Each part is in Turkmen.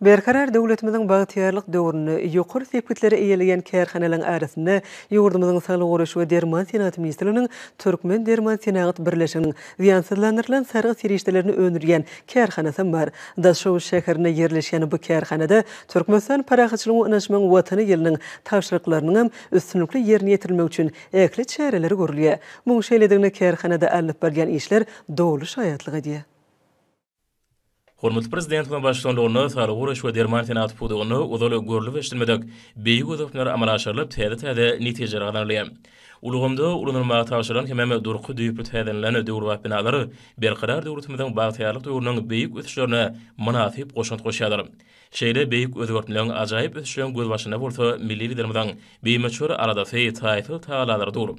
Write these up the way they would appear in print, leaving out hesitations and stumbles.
Berkarar döwletimizin bagtyarlyk döwrüni ýokary sepetleri eýeleýän kärhanalaryň arasynda ýurdumyzyň Saglyk Guraşy we Derman Senaty ministrliginiň Türkmen Derman Senaty birleşiginiň ziýansızlandyrylan sargy serişdelerini öňürýän kärhanasy bar. Daşow şäherine ýerleşýän bu kärhanada Türkmenistan parahatçylygy ynanşmagyň watany ýylynyň tapşyryklarynyň hem üstünlikli ýerine ýetirilmek üçin äkli çäreler görülýär. Bu şeýledigine kärhanada alyp barýan işler dowly şaýatlyk edýär. Hormatly prezidentiň başçylygyna Saglyk Guraşy we Derman Senaty pudugyny uzaly görülip eşitmedik beýik uzaklar amalaşyrylyp täze-täze netijeler gazanylýar. Ulugymda ulanylmagy taşyran hemem durky düýüp täzenlen döwrwap binalary berqadar döwletimiziň bagtyarlyk döwrüniň beýik ösüşlerine manasyp goşant goşýarlar. Şeýle beýik özgörtmeleň ajaýyp ösüşlerini göz başyna bolsa milli liderimiziň beýmeçür aradasy taýfyl taýlalary dur.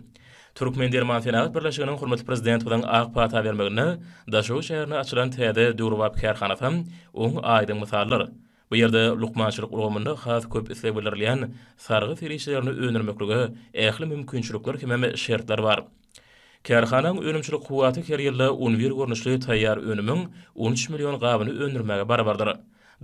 Türkmen Derman Senaty birleşiginiň hormatly prezidentiň ak pata bermegine Daşow şäherine açylan täze döwrwap kärhanasy oň aýdyň mysallar. Bu ýerde lukmançylyk ulgamynda has köp islebilirlen sargy serişlerini öňürmekligi ähli mümkinçilikler hemem şertler bar. Kärhananyň önümçilik kuwaty her ýylda 11 görnüşli taýýar önümiň 13 million gabyny öňürmege barabardyr.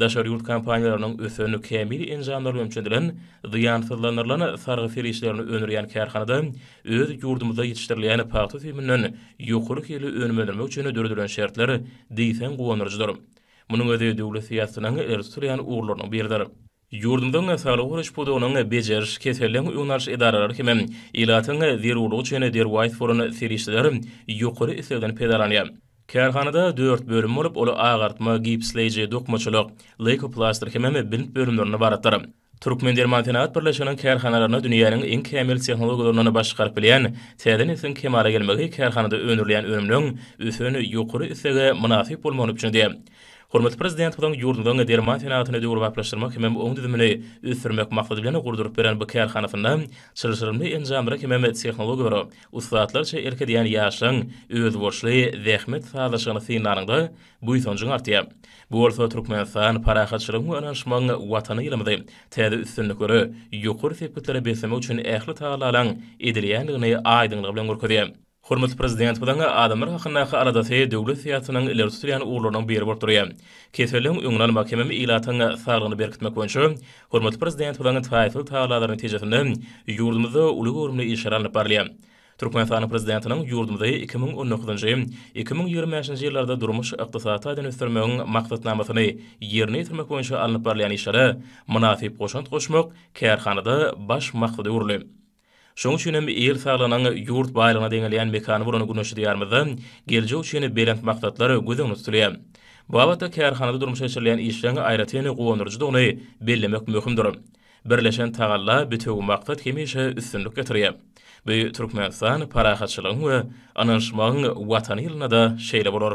Daşary ýurt kampaniýalarynyň ösünü kämil enjamlar öňçündilen ziýansızlanyrlan sargy serişlerini öňürýän kärhanada öz ýurdumyzda ýetişdirilýän paýta tümünden ýokary hili önümelermek üçin dördülen şertler diýsen gowanyrjydyr. Munyň özi döwlet siýasatynyň ertuturýan uğurlarynyň biridir. Ýurdumyň Saglyk Guraşy pudugynyň bejeriş keselliň uňarş edaralary hemem ilatyň zerurlygy üçin derwayt forun serişler ýokary islegden pedalanýar. Kärhanada 4 bölüm bolup, ola agartma, gipsleýiji, dokmaçylyk, leykoplastir hemem bilim bölümlerini baratdyr. Türkmen Derman Senaty birleşiginiň kärhanalaryna dünýäniň iň kämil tehnologiýalaryny başgaryp bilýän, täze neslin kemale gelmegi kärhanada öňürleýän önümliň üsüni ýokary isege munasyp bolmagyny üçin. Hormatly prezident bilen ýurdumyň Derman Senatyny döwrwaplaşdyrmak hemem oň düzümini üstürmek maksady bilen gurduryp beren bu kärhanasynda çylşyrymly enjamlar hemem tehnologiýalary ustatlarça erkedýän ýaşyň öz borçly zähmet sağlaşygyny synanyňda bu ýytonjyň artýar. Bu bolsa Türkmenistan parahatçylygyň ynanşmagyň watany ýylymyzy täze üstünlikleri ýokary sepetlere beslemek üçin ähli taýlaryň edilýändigini aýdynlyk bilen görkezýär. Hormatly prezident bilen adamlar hakyndaky aradasy döwlet siýasatynyň ileri sürýän uğurlarynyň biri bolup durýar. Keselliň öňünden mahkememi ilatyň saglygyny berkitmek boýunça hormatly prezident bilen taýfyl taýlalaryň netijesinde ýurdumyzda uly görümli işler alyp barylýar. Türkmenistan prezidentiniň ýurdumyzda 2010-2025-nji ýyllarda durmuş ykdysadyny ösdürmegiň maksatnamasyny ýerine ýetirmek boýunça alyp barylýan işlere munasyp goşant goşmak kärhanada baş maksady görülýär. Şoň üçin hem el saglanyň ýurt baýlygyna deňelýän mekany buruny güneşi diýarmyzda geljek üçin berent maksatlar gözüňde tutulýar. Bu wagtda kärhanada durmuş geçirilýän işleň aýratyny gowanyrjydygyny bellemek möhümdir. Birleşen tagalla bütügi maksat hemişe üstünlük getirýär. Bu Türkmenistan parahatçylygyň we ananşmagyň watany ýylyna da şeýle bolar.